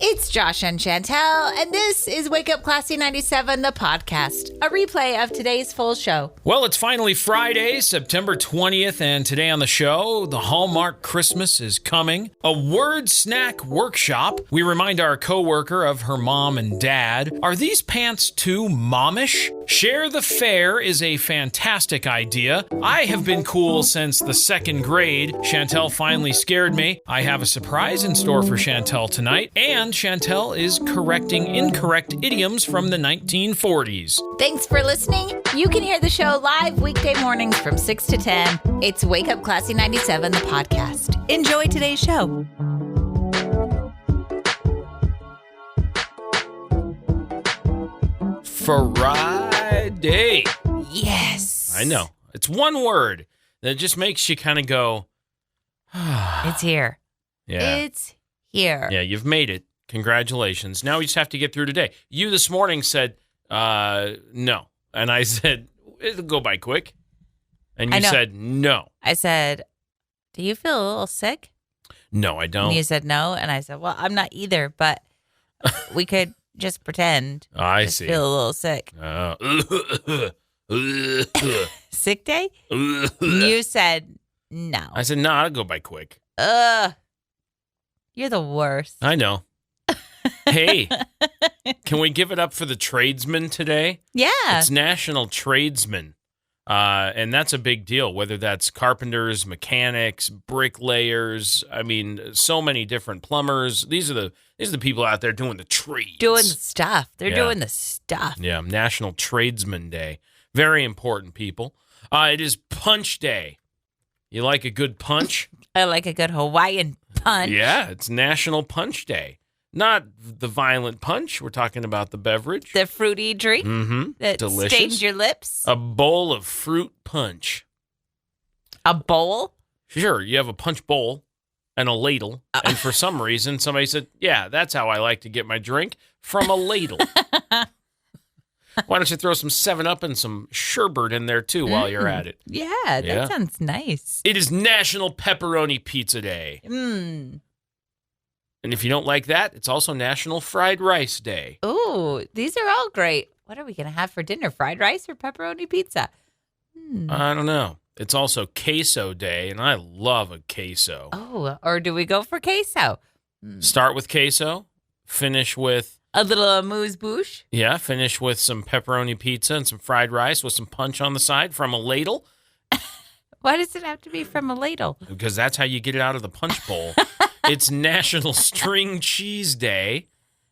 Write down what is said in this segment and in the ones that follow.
It's Josh and Chantel, and this is Wake Up Classy 97, the podcast, a replay of today's full show. Well, it's finally Friday, September 20th, and today on the show, the Hallmark Christmas is coming. A word snack workshop. We remind our coworker of her mom and dad. Are these pants too momish? Share the Fair is a fantastic idea. I have been cool since the second grade. Chantel finally scared me. I have a surprise in store for Chantel tonight, and Chantel is correcting incorrect idioms from the 1940s. Thanks for listening. You can hear the show live weekday mornings from 6 to 10. It's Wake Up Classy 97, the podcast. Enjoy today's show. Friday. Yes. I know. It's one word that just makes you kind of go, It's here. yeah. It's here. Yeah, you've made it. Congratulations. Now we just have to get through today. You this morning said, no. And I said, it'll go by quick. And you said, no. I said, do you feel a little sick? No, I don't. And you said no. And I said, well, I'm not either, but we could just pretend. I just see. Feel a little sick. Sick day? And you said no. I said, no, I'll go by quick. You're the worst. I know. Hey, can we give it up for the tradesmen today? Yeah. It's National Tradesmen. And that's a big deal, whether that's carpenters, mechanics, bricklayers. I mean, so many different plumbers. These are the people out there doing the trades. Doing the stuff. They're Yeah. doing the stuff. Yeah, National Tradesman Day. Very important, people. It is Punch Day. You like a good punch? I like a good Hawaiian punch. Yeah, it's National Punch Day. Not the violent punch. We're talking about the beverage. The fruity drink that Delicious. stains your lips. A bowl of fruit punch. A bowl? Sure, you have a punch bowl and a ladle. And for some reason, somebody said, yeah, that's how I like to get my drink, from a ladle. Why don't you throw some 7-Up and some sherbet in there, too, while you're at it? Yeah, that sounds nice. It is National Pepperoni Pizza Day. And if you don't like that, it's also National Fried Rice Day. Ooh, these are all great. What are we going to have for dinner? Fried rice or pepperoni pizza? I don't know. It's also Queso Day, and I love a queso. Oh, or do we go for queso? Start with queso, finish with... A little amuse-bouche? Yeah, finish with some pepperoni pizza and some fried rice with some punch on the side from a ladle. Why does it have to be from a ladle? Because that's how you get it out of the punch bowl. It's National String Cheese Day.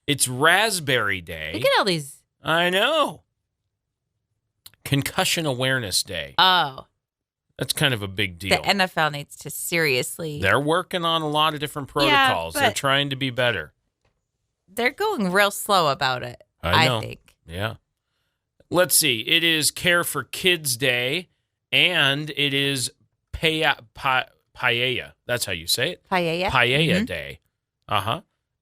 It's Raspberry Day. Look at all these. I know. Concussion Awareness Day. Oh. That's kind of a big deal. The NFL needs to seriously. They're working on a lot of different protocols. They're trying to be better. They're going real slow about it, I know. I think. Yeah. Let's see. It is Care for Kids Day, and it is Paella. That's how you say it. Paella? Paella Day.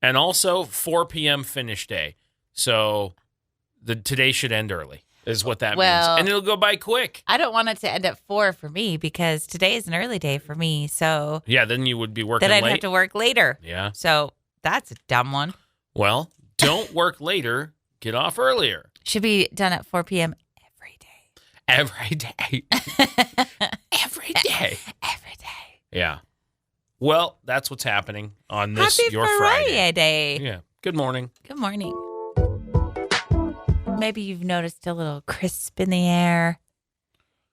And also 4 p.m. finish day. So today should end early, is what that means. And it'll go by quick. I don't want it to end at 4 for me because today is an early day for me. So Yeah, then you would be working then I'd late. have to work later. Yeah. So that's a dumb one. Well, don't work later. Get off earlier. Should be done at 4 p.m. every day. Every day. Every day. Every day. Yeah. Well, that's what's happening on this, Happy your Friday Friday. Day. Yeah. Good morning. Good morning. Maybe you've noticed a little crisp in the air.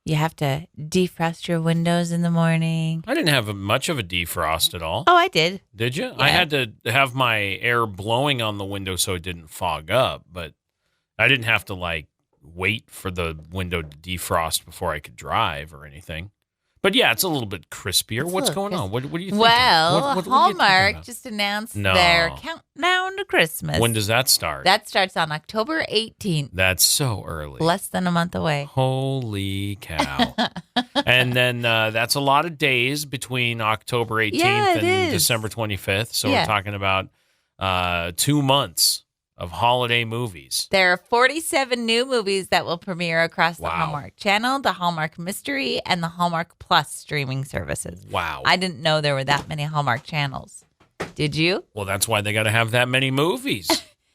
You have to defrost your windows in the morning. I didn't have much of a defrost at all. Oh, I did. Did you? Yeah. I had to have my air blowing on the window so it didn't fog up, but I didn't have to, wait for the window to defrost before I could drive or anything. But yeah, it's a little bit crispier. What's going on? What do you think? Well, what Hallmark just announced their countdown to Christmas. When does that start? That starts on October 18th. That's so early. Less than a month away. Holy cow. And then that's a lot of days between October 18th and December 25th. So we're talking about 2 months of holiday movies. There are 47 new movies that will premiere across the Hallmark Channel, the Hallmark Mystery, and the Hallmark Plus streaming services. Wow. I didn't know there were that many Hallmark channels. Did you? Well, that's why they got to have that many movies.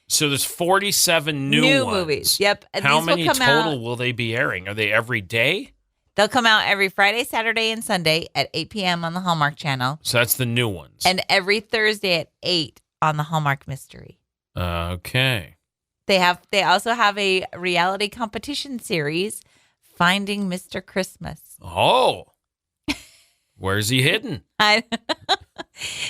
So there's 47 new ones. Movies. Yep. And How these will many come total out. will they be airing? Are they every day? They'll come out every Friday, Saturday, and Sunday at 8 p.m. on the Hallmark Channel. So that's the new ones. And every Thursday at 8 on the Hallmark Mystery. Okay. They also have a reality competition series, Finding Mr. Christmas. Oh. Where's he hidden?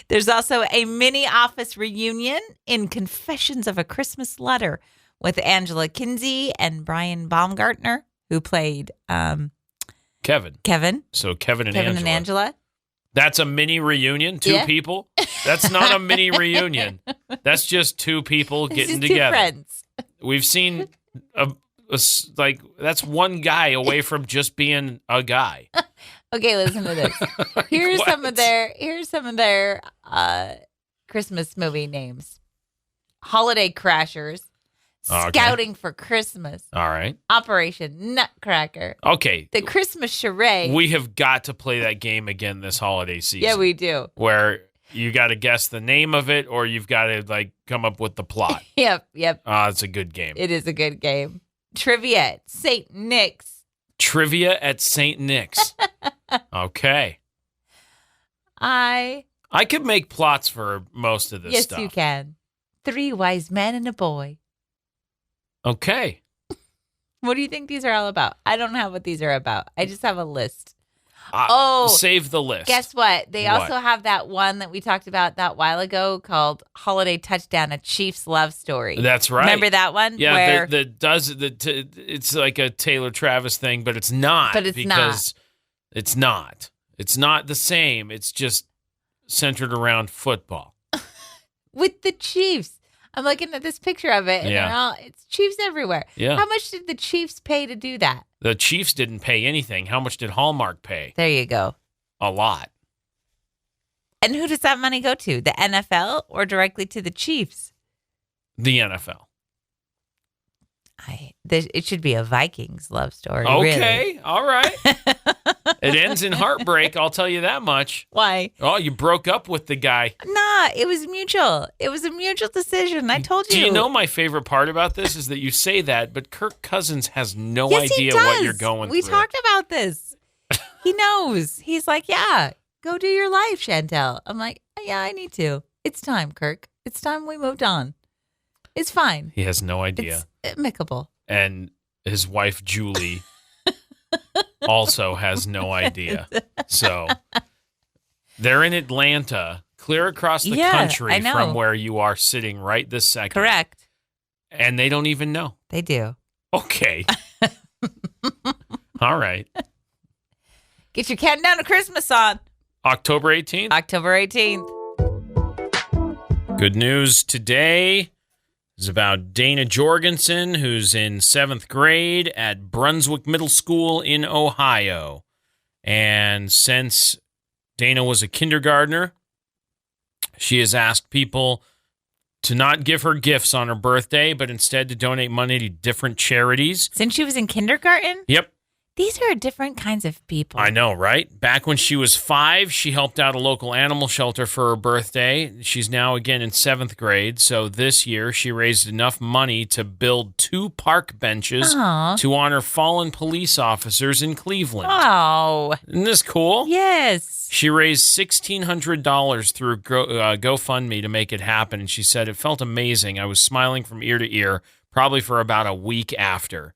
There's also a mini office reunion in Confessions of a Christmas Letter with Angela Kinsey and Brian Baumgartner, who played Kevin. Kevin. So Kevin and Kevin and Angela. That's a mini reunion? Two people? That's not a mini reunion. That's just two people getting together. Two friends. We've seen that's one guy away from just being a guy. Okay, listen to this. Here's some of their Christmas movie names. Holiday Crashers. Scouting for Christmas. All right. Operation Nutcracker. Okay. The Christmas Charade. We have got to play that game again this holiday season. Yeah, we do. Where you got to guess the name of it or you've got to come up with the plot. Yep. It's a good game. It is a good game. Trivia at St. Nick's. Trivia at St. Nick's. Okay. I could make plots for most of this stuff. Yes, you can. 3 Wise Men and a Boy. Okay. What do you think these are all about? I don't have what these are about. I just have a list. Save the list. Guess what? They also have that one that we talked about that while ago called Holiday Touchdown, a Chief's Love Story. That's right. Remember that one? Yeah, it's like a Taylor Travis thing, but it's not. But it's not. It's not. It's not the same. It's just centered around football. With the Chiefs. I'm looking at this picture of it, and it's Chiefs everywhere. Yeah. How much did the Chiefs pay to do that? The Chiefs didn't pay anything. How much did Hallmark pay? There you go. A lot. And who does that money go to? The NFL or directly to the Chiefs? The NFL. It should be a Vikings love story. Okay. Really. All right. It ends in heartbreak, I'll tell you that much. Why? Oh, you broke up with the guy. Nah, it was mutual. It was a mutual decision. I told you. Do you know my favorite part about this is that you say that, but Kirk Cousins has no idea what you're going through. We talked about this. He knows. He's like, yeah, go do your life, Chantel. I'm like, yeah, I need to. It's time, Kirk. It's time we moved on. It's fine. He has no idea. It's amicable. And his wife, Julie, also has no idea. So they're in Atlanta, clear across the country from where you are sitting right this second. Correct. And they don't even know. They do. Okay. All right. Get your countdown to Christmas on. October 18th? October 18th. Good news today is about Dana Jorgensen, who's in 7th grade at Brunswick Middle School in Ohio. And since Dana was a kindergartner, she has asked people to not give her gifts on her birthday, but instead to donate money to different charities. Since she was in kindergarten? Yep. These are different kinds of people. I know, right? Back when she was 5, she helped out a local animal shelter for her birthday. She's now again in 7th grade. So this year, she raised enough money to build 2 park benches to honor fallen police officers in Cleveland. Oh. Isn't this cool? Yes. She raised $1,600 through GoFundMe to make it happen. And she said, it felt amazing. I was smiling from ear to ear, probably for about a week after.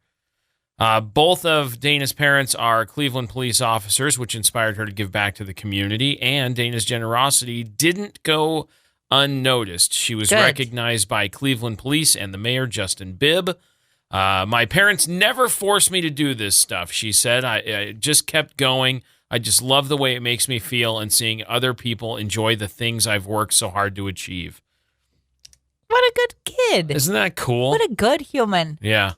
Both of Dana's parents are Cleveland police officers, which inspired her to give back to the community. And Dana's generosity didn't go unnoticed. She was recognized by Cleveland police and the mayor, Justin Bibb. My parents never forced me to do this stuff, she said. I just kept going. I just love the way it makes me feel and seeing other people enjoy the things I've worked so hard to achieve. What a good kid. Isn't that cool? What a good human. Yeah.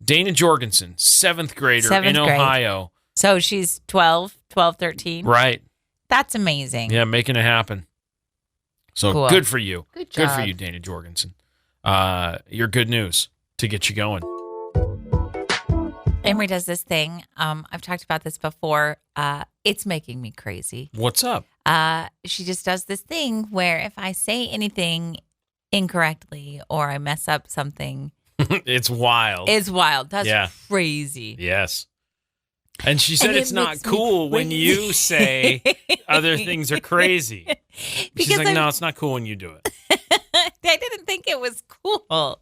Dana Jorgensen, 7th grader in Ohio. So she's 12, 13. Right. That's amazing. Yeah, making it happen. So cool. Good for you. Good job. Good for you, Dana Jorgensen. Your good news to get you going. Emery does this thing. I've talked about this before. It's making me crazy. What's up? she just does this thing where if I say anything incorrectly or I mess up something, it's wild. It's wild. That's crazy. Yes. And she said it's not cool when you say other things are crazy. She's like, no, it's not cool when you do it. I didn't think it was cool.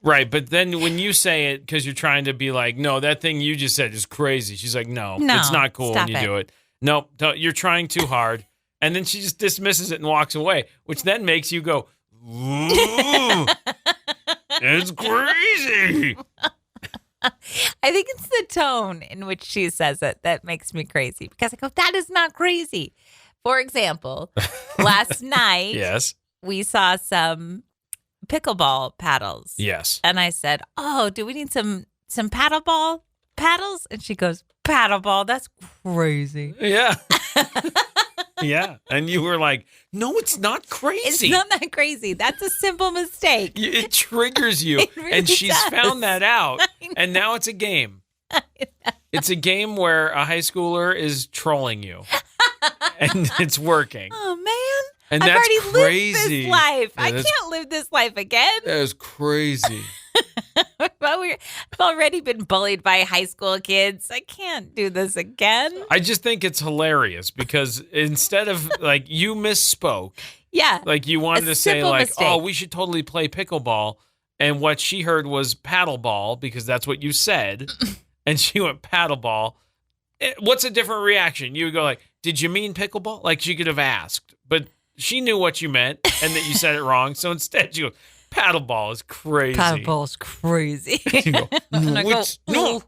Right, but then when you say it, because you're trying to be like, no, that thing you just said is crazy. She's like, no, it's not cool when you do it. Nope, you're trying too hard. And then she just dismisses it and walks away, which then makes you go, ooh, it's crazy. I think it's the tone in which she says it that makes me crazy, because I go, that is not crazy. For example, last night, we saw some pickleball paddles. Yes. And I said, oh, do we need some paddleball paddles? And she goes, paddleball? That's crazy. Yeah. Yeah. And you were like, no, it's not crazy. It's not that crazy. That's a simple mistake. It triggers you. Really and she's does. found that out. And now it's a game. It's a game where a high schooler is trolling you. And it's working. Oh, man. And I've that's already crazy. lived this life. Yeah, I can't live this life again. That is crazy. I've already been bullied by high school kids. I can't do this again. I just think it's hilarious because instead of like you misspoke. Yeah. Like you wanted to say like, mistake. oh, we should totally play pickleball. And what she heard was paddleball because that's what you said. And she went paddleball. What's a different reaction? You would go like, did you mean pickleball? Like she could have asked. But she knew what you meant and that you said it wrong. So instead you go, paddleball is crazy. Paddleball is crazy. You go, no, it's not.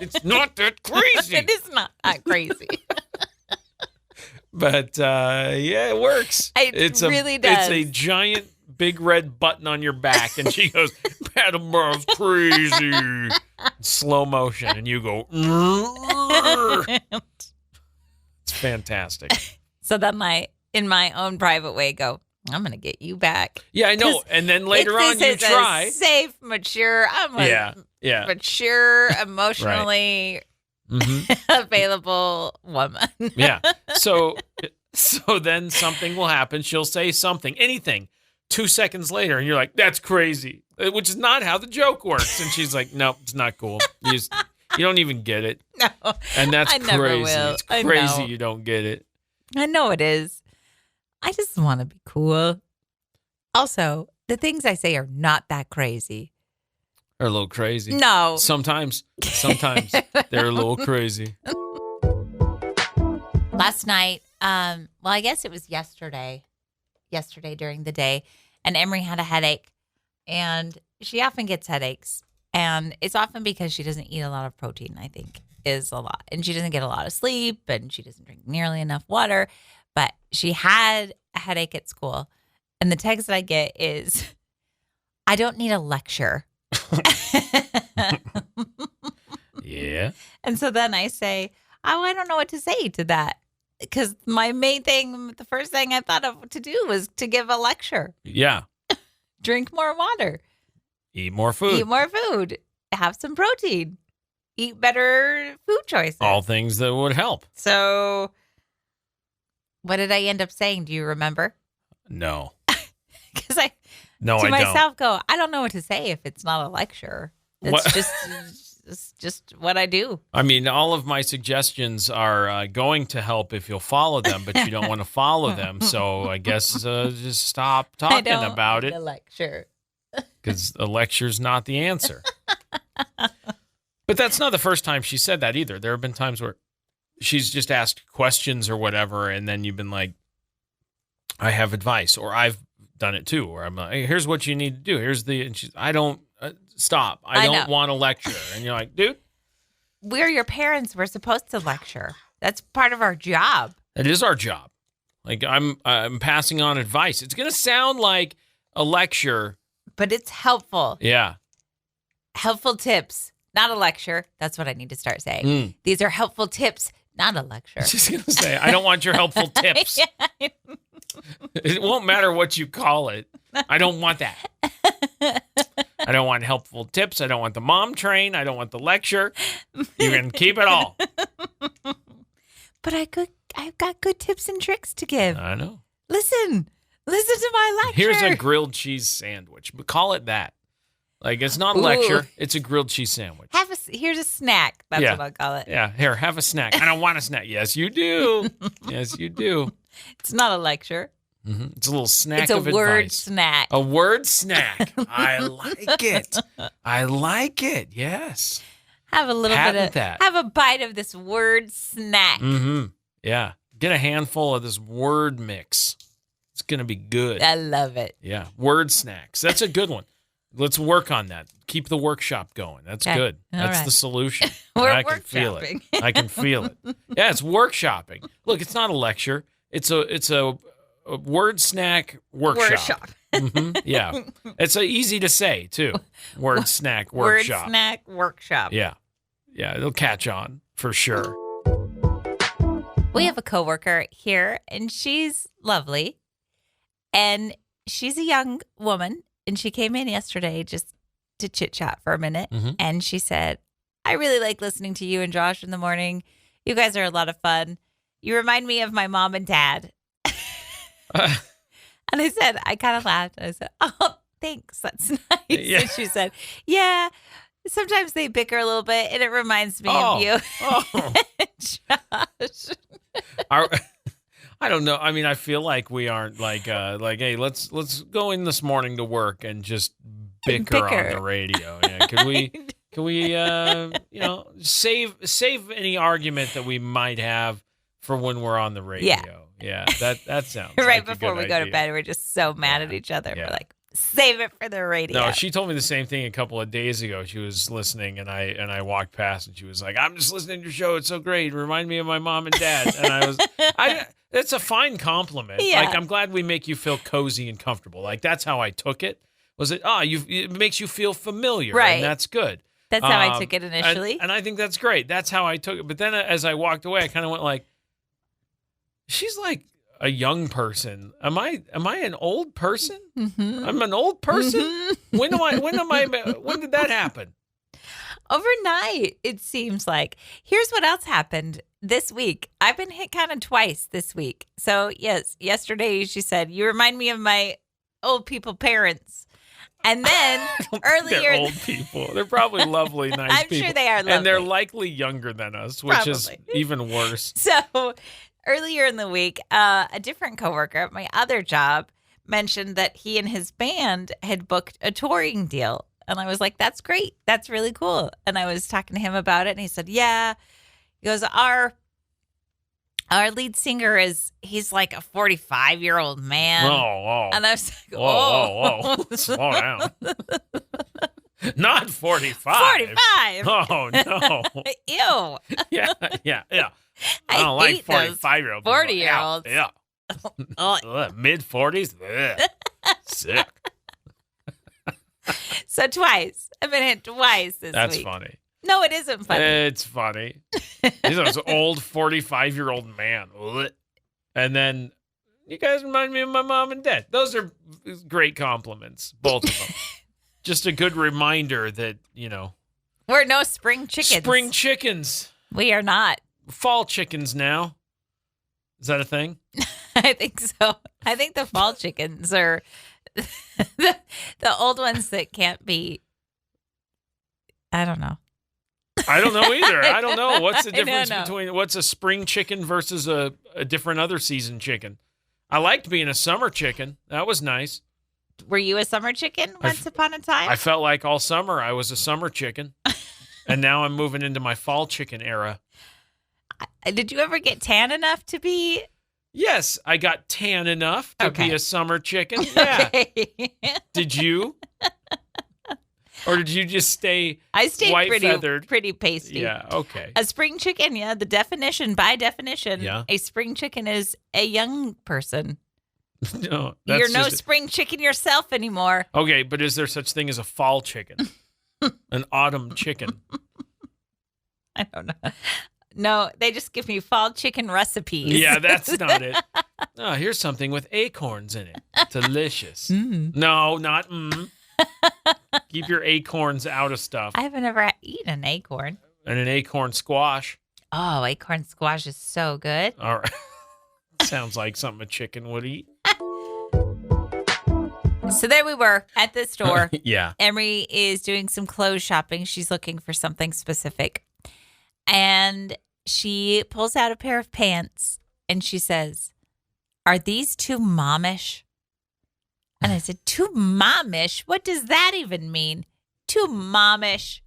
It's not that crazy. It is not that crazy. But yeah, it works. It really does. It's a giant big red button on your back, and she goes, paddleball's crazy. Slow motion, and you go, it's fantastic. So then in my own private way, go, I'm going to get you back. Yeah, I know. And then later on, you try. A safe, mature, mature, emotionally available woman. Yeah. So then something will happen. She'll say something, anything. 2 seconds later, and you're like, that's crazy, which is not how the joke works. And she's like, nope, it's not cool. You don't even get it. No. And that's I crazy. Never will. It's crazy you don't get it. I know it is. I just want to be cool. Also, the things I say are not that crazy. They're a little crazy. No. Sometimes they're a little crazy. Last night, well, I guess it was yesterday during the day, and Emery had a headache, and she often gets headaches, and it's often because she doesn't eat a lot of protein, I think, is a lot, and she doesn't get a lot of sleep, and she doesn't drink nearly enough water, but she had a headache at school, and the text that I get is, I don't need a lecture. Yeah. And so then I say, oh, I don't know what to say to that. Because my main thing, the first thing I thought of to do was to give a lecture. Yeah. Drink more water. Eat more food. Eat more food. Have some protein. Eat better food choices. All things that would help. So what did I end up saying? Do you remember? No. Because I don't. go, I don't know what to say if it's not a lecture. It's just what I do. I mean, all of my suggestions are going to help if you'll follow them, but you don't want to follow them. So I guess just stop talking about it. A lecture. Because a lecture's not the answer. But that's not the first time she said that either. There have been times where she's just asked questions or whatever, and then you've been like, I have advice, or I've done it too, or I'm like, hey, here's what you need to do. And she's, I don't, stop. I don't want to lecture. And you're like, dude. We're your parents. We're supposed to lecture. That's part of our job. It is our job. Like I'm passing on advice. It's going to sound like a lecture. But it's helpful. Yeah. Helpful tips, not a lecture. That's what I need to start saying. These are helpful tips, not a lecture. She's going to say, I don't want your helpful tips. Yeah. It won't matter what you call it. I don't want that. I don't want helpful tips. I don't want the mom train. I don't want the lecture. You can keep it all. But I've got good tips and tricks to give. I know. Listen to my lecture. Here's a grilled cheese sandwich. But call it that. Like, it's not a lecture. It's a grilled cheese sandwich. Here's a snack. That's what I'll call it. Yeah, here, have a snack. I don't want a snack. Yes, you do. Yes, you do. It's not a lecture. Mm-hmm. It's a little snack of advice. It's a word snack. A word snack. I like it. I like it. Yes. Have a little bit of that. Have a bite of this word snack. Mm-hmm. Yeah. Get a handful of this word mix. It's going to be good. I love it. Yeah. Word snacks. That's a good one. Let's work on that. Keep the workshop going. That's good. That's the solution. I can feel it. I can feel it. Yeah, it's workshopping. Look, it's not a lecture. It's a word snack workshop. Mm-hmm. Yeah. It's easy to say, too. Word snack workshop. Word snack workshop. Yeah. Yeah, it'll catch on for sure. We have a coworker here, and she's lovely. And she's a young woman, and she came in yesterday just to chit-chat for a minute. Mm-hmm. And she said, I really like listening to you and Josh in the morning. You guys are a lot of fun. You remind me of my mom and dad. And I said, I kind of laughed. I said, oh, thanks. That's nice. Yeah. And she said, yeah, sometimes they bicker a little bit, and it reminds me of you. Oh. Josh. I don't know. I mean, I feel like we aren't like, hey, let's go in this morning to work and just bicker. On the radio. Yeah. Can we, save any argument that we might have for when we're on the radio? Yeah, that sounds right like before a good we go idea. to bed. We're just so mad at each other. Yeah. We're like, save it for the radio. No, she told me the same thing a couple of days ago. She was listening, and I walked past, and she was like, "I'm just listening to your show. It's so great. It reminded me of my mom and dad." And that's a fine compliment. Yeah. Like, I'm glad we make you feel cozy and comfortable. Like, that's how I took it. Was it? It makes you feel familiar, right? And that's good. That's how I took it initially, and I think that's great. That's how I took it. But then as I walked away, I kind of went like, "She's like a young person. Am I an old person? Mm-hmm. I'm an old person. Mm-hmm. When did that happen?" Overnight, it seems like. Here's what else happened this week. I've been hit kind of twice this week. So, yes, yesterday she said, you remind me of my old people parents. And then earlier. They're old people. They're probably lovely, nice people. I'm sure they are lovely. And they're likely younger than us, which is even worse. So, earlier in the week, a different coworker at my other job mentioned that he and his band had booked a touring deal. And I was like, that's great. That's really cool. And I was talking to him about it. And he said, yeah. He goes, our lead singer he's like a 45-year-old man. Whoa. And I was like, whoa. Slow down. Not 45. 45. Oh, no. Ew. Yeah. I don't like 45-year-old 40-year-olds. Yeah. Mid-40s? Sick. So twice. I've been hit twice this week. That's funny. No, it isn't funny. It's funny. He's an old 45-year-old man. And then, you guys remind me of my mom and dad. Those are great compliments, both of them. Just a good reminder that, we're no spring chickens. Spring chickens. We are not. Fall chickens now. Is that a thing? I think so. I think the fall chickens are the old ones that can't be. I don't know. I don't know either. I don't know. What's the difference between what's a spring chicken versus a different other season chicken? I liked being a summer chicken. That was nice. Were you a summer chicken once upon a time? I felt like all summer I was a summer chicken. And now I'm moving into my fall chicken era. Did you ever get tan enough to be? Yes, I got tan enough to be a summer chicken. Yeah. Okay. Did you? Or did you just stay I stayed white-feathered? pretty pasty. Yeah, okay. A spring chicken, by definition, a spring chicken is a young person. No, you're no spring chicken yourself anymore. Okay, but is there such thing as a fall chicken? An autumn chicken? I don't know. No, they just give me fall chicken recipes. Yeah, that's not it. Oh, here's something with acorns in it. Delicious. No, not Keep your acorns out of stuff. I haven't ever eaten an acorn. And an acorn squash. Oh, acorn squash is so good. All right. Sounds like something a chicken would eat. So there we were at the store. Yeah. Emery is doing some clothes shopping. She's looking for something specific. And she pulls out a pair of pants and she says, "Are these too momish?" And I said, "Too momish? What does that even mean? Too momish?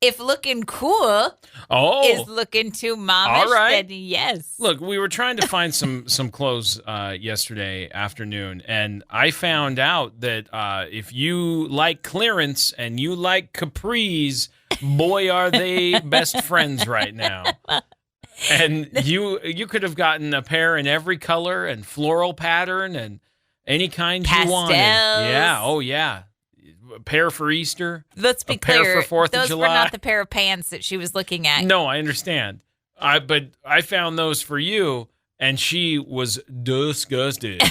If looking cool is looking too momish, all right. then yes." Look, we were trying to find some clothes yesterday afternoon, and I found out that if you like clearance and you like capris, boy, are they best friends right now. And you could have gotten a pair in every color and floral pattern and any kind Pastels. you wanted. Yeah, oh yeah. A pair for Easter. Let's be pair clear. for 4th of those July. were not the pair of pants that she was looking at. No, I understand. But I found those for you, and she was disgusted.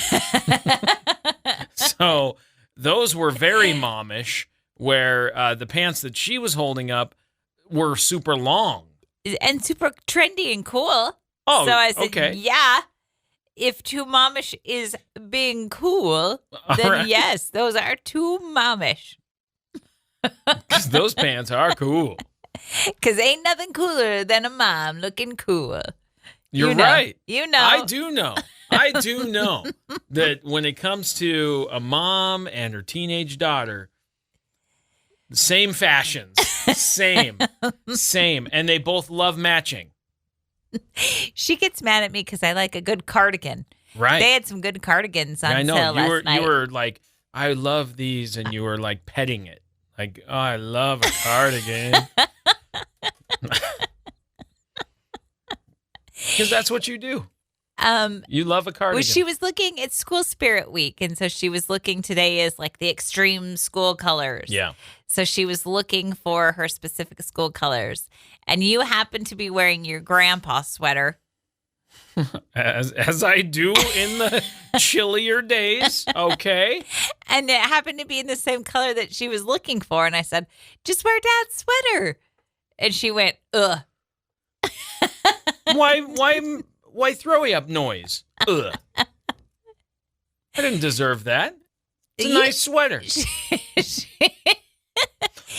So those were very momish, where the pants that she was holding up were super long. And super trendy and cool. Oh, so I said, okay. Yeah, if too momish is being cool, then right. yes, those are too momish. Because those pants are cool. Because ain't nothing cooler than a mom looking cool. You're You know. right. You know. I do know. I do know that when it comes to a mom and her teenage daughter, same fashions. Same. And they both love matching. She gets mad at me because I like a good cardigan. Right. They had some good cardigans on I know. sale last night. You were like, "I love these," and you were like petting it. Like, "Oh, I love a cardigan." Because that's what you do. You love a cardigan. Well, she was looking at School Spirit Week, and so she was looking today as like the extreme school colors. Yeah. So she was looking for her specific school colors, and you happen to be wearing your grandpa sweater. As I do in the chillier days, okay? And it happened to be in the same color that she was looking for, and I said, "Just wear Dad's sweater." And she went, "Ugh." Why throwy up noise? Ugh. I didn't deserve that. It's a nice sweater.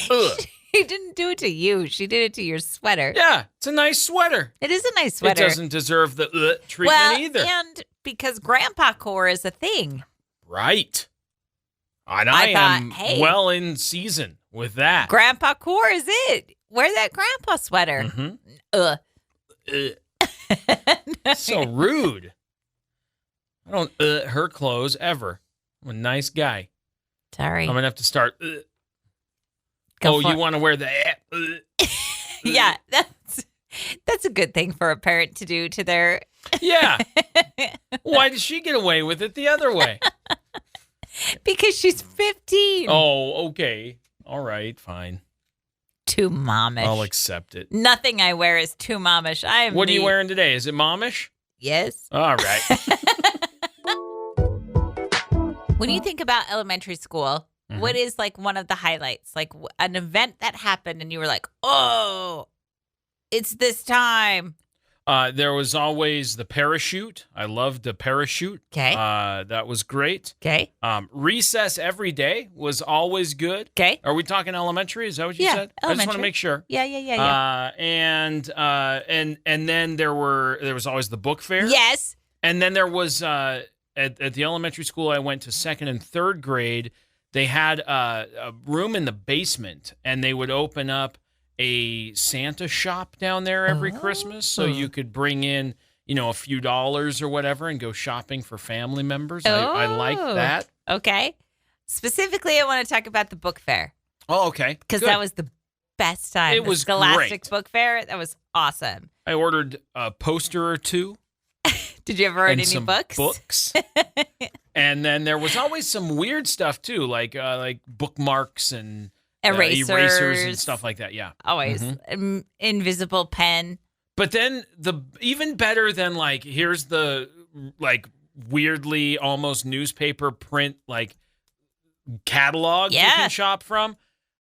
Ugh. She didn't do it to you. She did it to your sweater. Yeah, it's a nice sweater. It is a nice sweater. It doesn't deserve the treatment either. And because grandpa core is a thing. Right. And I am well in season with that. Grandpa core is it. Wear that grandpa sweater. Mm-hmm. Ugh. So rude. I don't her clothes ever. I'm a nice guy. Sorry. I'm going to have to start. You want to wear the. Yeah, that's a good thing for a parent to do to their. Yeah. Why did she get away with it the other way? Because she's 15. Oh, okay. All right, fine. Too momish. I'll accept it. Nothing I wear is too momish. What are you wearing today? Is it momish? Yes. All right. When you think about elementary school, what is like one of the highlights? Like an event that happened and you were like, "Oh, it's this time." There was always the parachute. I loved the parachute. Okay. That was great. Okay. Recess every day was always good. Okay. Are we talking elementary? Is that what you said? Elementary. I just want to make sure. Yeah. And then there was always the book fair. Yes. And then there was at the elementary school I went to 2nd and 3rd grade, they had a room in the basement, and they would open up a Santa shop down there every Christmas, so you could bring in, a few dollars or whatever and go shopping for family members. I like that. Okay. Specifically, I want to talk about the book fair. Oh, okay. Because that was the best time. It was Scholastic great. Book Fair. That was awesome. I ordered a poster or two. Did you ever read any some books? And then there was always some weird stuff too, like bookmarks and erasers and stuff like that. Yeah, always invisible pen. But then even better than here's the weirdly almost newspaper print catalog you can shop from.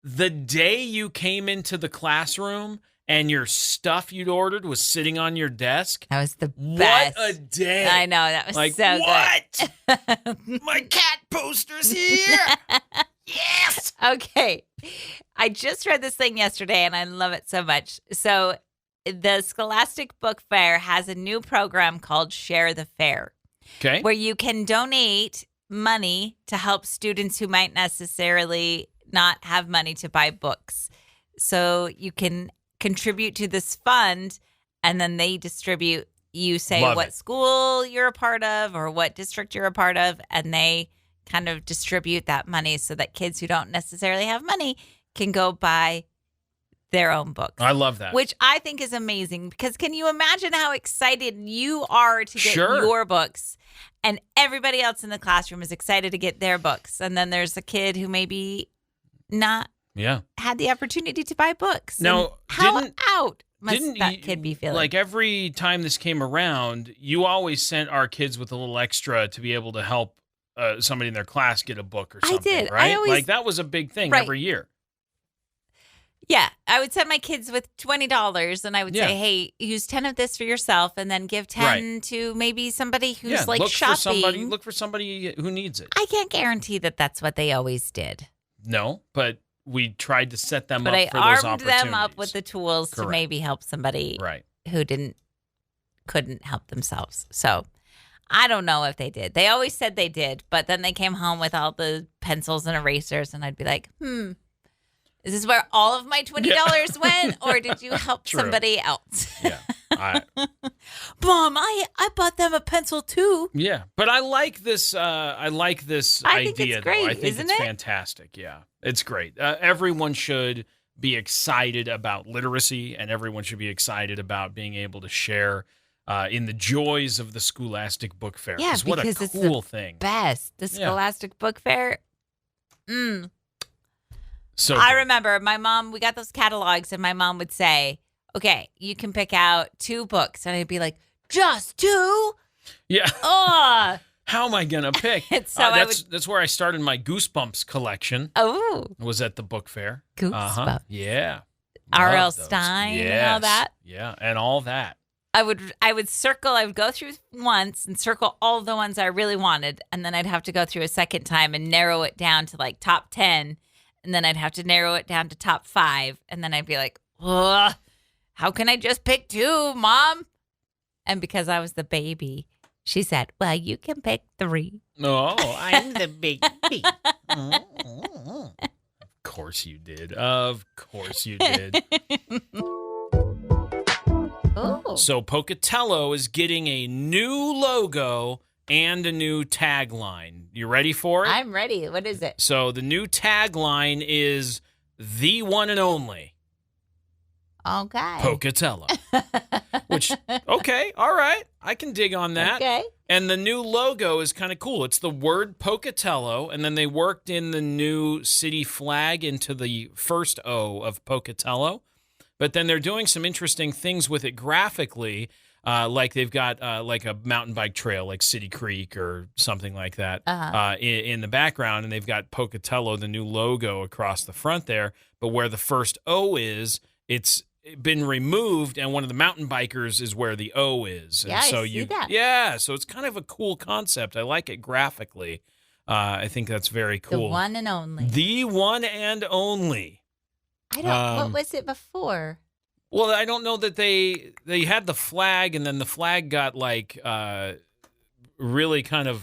The day you came into the classroom and your stuff you'd ordered was sitting on your desk. That was the best. What a day. I know. That was like, so what? good. My cat poster's here. Yes. Okay. I just read this thing yesterday, and I love it so much. So the Scholastic Book Fair has a new program called Share the Fair. Okay. Where you can donate money to help students who might necessarily not have money to buy books. So you can contribute to this fund, and then they distribute. You say what school you're a part of or what district you're a part of, and they kind of distribute that money so that kids who don't necessarily have money can go buy their own books. I love that. Which I think is amazing, because can you imagine how excited you are to get your books, and everybody else in the classroom is excited to get their books, and then there's a kid who maybe not had the opportunity to buy books. Now, how out must that kid be feeling? Like every time this came around, you always sent our kids with a little extra to be able to help somebody in their class get a book or something, I did. right? Like that was a big thing every year. Yeah, I would send my kids with $20, and I would say, hey, use 10 of this for yourself, and then give 10 to maybe somebody who's like shopping. Look for somebody who needs it. I can't guarantee that that's what they always did. No, but we tried to set them up for those opportunities. But I armed them up with the tools to maybe help somebody who couldn't help themselves. So I don't know if they did. They always said they did, but then they came home with all the pencils and erasers, and I'd be like, is this where all of my $20 went, or did you help somebody else? Yeah. Mom, I bought them a pencil too. Yeah, but I like this. I think it's great, I think isn't it's it? fantastic. Yeah, it's great. Everyone should be excited about literacy, and everyone should be excited about being able to share in the joys of the Scholastic Book Fair. Yeah, what because a cool thing. Best the Scholastic Book Fair. So I remember my mom, we got those catalogs, and my mom would say, okay, you can pick out 2 books. And I'd be like, just 2? Yeah. Oh. How am I going to pick? So that's where I started my Goosebumps collection. Oh. Was at the book fair. Goosebumps. Yeah. R.L. Stein and all that. Yeah, and all that. I would go through once and circle all the ones I really wanted. And then I'd have to go through a second time and narrow it down to like top 10. And then I'd have to narrow it down to top 5. And then I'd be like, ugh, how can I just pick 2, Mom? And because I was the baby, she said, well, you can pick 3. Oh, I'm the baby. Of course you did. Of course you did. Oh. So Pocatello is getting a new logo and a new tagline. You ready for it? I'm ready. What is it? So the new tagline is the one and only Okay. Pocatello. Which, okay, all right. I can dig on that. Okay. And the new logo is kind of cool. It's the word Pocatello, and then they worked in the new city flag into the first O of Pocatello. But then they're doing some interesting things with it graphically. Like they've got like a mountain bike trail, like City Creek or something like that in the background. And they've got Pocatello, the new logo, across the front there. But where the first O is, it's been removed, and one of the mountain bikers is where the O is. And yeah, so I see that. Yeah, so it's kind of a cool concept. I like it graphically. I think that's very cool. The one and only. The one and only. I don't. What was it before? Well, I don't know that they had the flag, and then the flag got like really kind of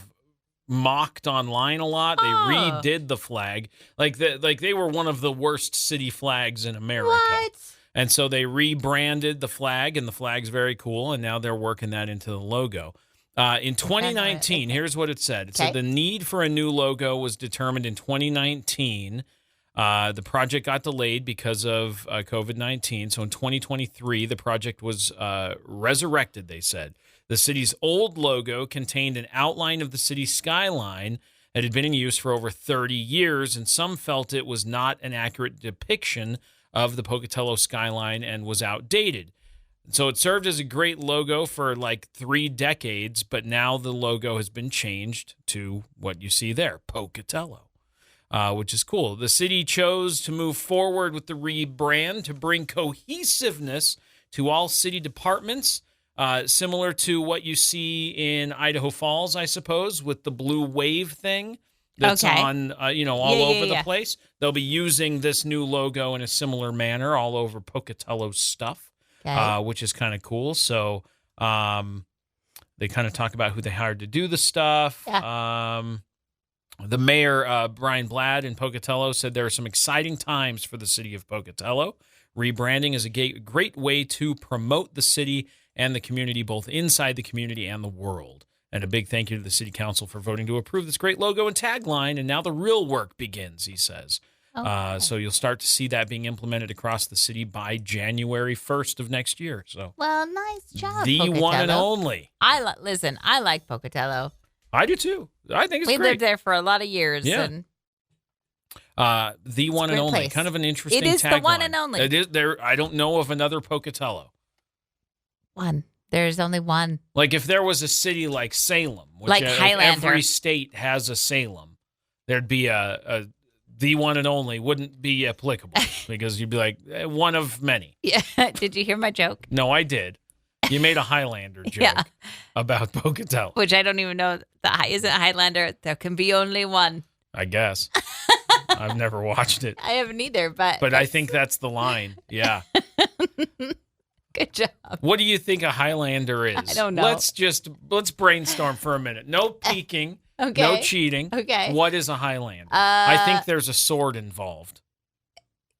mocked online a lot. They redid the flag, like they were one of the worst city flags in America. What? And so they rebranded the flag, and the flag's very cool, and now they're working that into the logo. In 2019, here's what it said. It said the need for a new logo was determined in 2019. The project got delayed because of COVID-19. So in 2023, the project was resurrected, they said. The city's old logo contained an outline of the city's skyline that had been in use for over 30 years, and some felt it was not an accurate depiction of the Pocatello skyline and was outdated. So it served as a great logo for like 3 decades, but now the logo has been changed to what you see there, Pocatello. which is cool. The city chose to move forward with the rebrand to bring cohesiveness to all city departments, similar to what you see in Idaho Falls, I suppose, with the blue wave thing that's on, all over the place. They'll be using this new logo in a similar manner all over Pocatello's stuff, which is kind of cool. So they kind of talk about who they hired to do the stuff. Yeah. The mayor, Brian Bladd in Pocatello, said there are some exciting times for the city of Pocatello. Rebranding is a great way to promote the city and the community, both inside the community and the world. And a big thank you to the city council for voting to approve this great logo and tagline. And now the real work begins, he says. So you'll start to see that being implemented across the city by January 1st of next year. So, well, nice job, the Pocatello. one and only. Listen, I like Pocatello. I do too. I think it's great. We lived there for a lot of years. Yeah. And the one and only. Kind of an interesting tagline. It is the one and only. It is there. I don't know of another Pocatello. One. There's only one. Like if there was a city like Salem, which like Highlander. Every state has a Salem, there'd be the one and only wouldn't be applicable because you'd be like one of many. Yeah. Did you hear my joke? No, I did. You made a Highlander joke about Pocatello. Which I don't even know. Isn't Highlander? There can be only one. I guess. I've never watched it. I haven't either, but I think that's the line. Yeah. Good job. What do you think a Highlander is? I don't know. Let's brainstorm for a minute. No peeking. Okay. No cheating. Okay. What is a Highlander? I think there's a sword involved.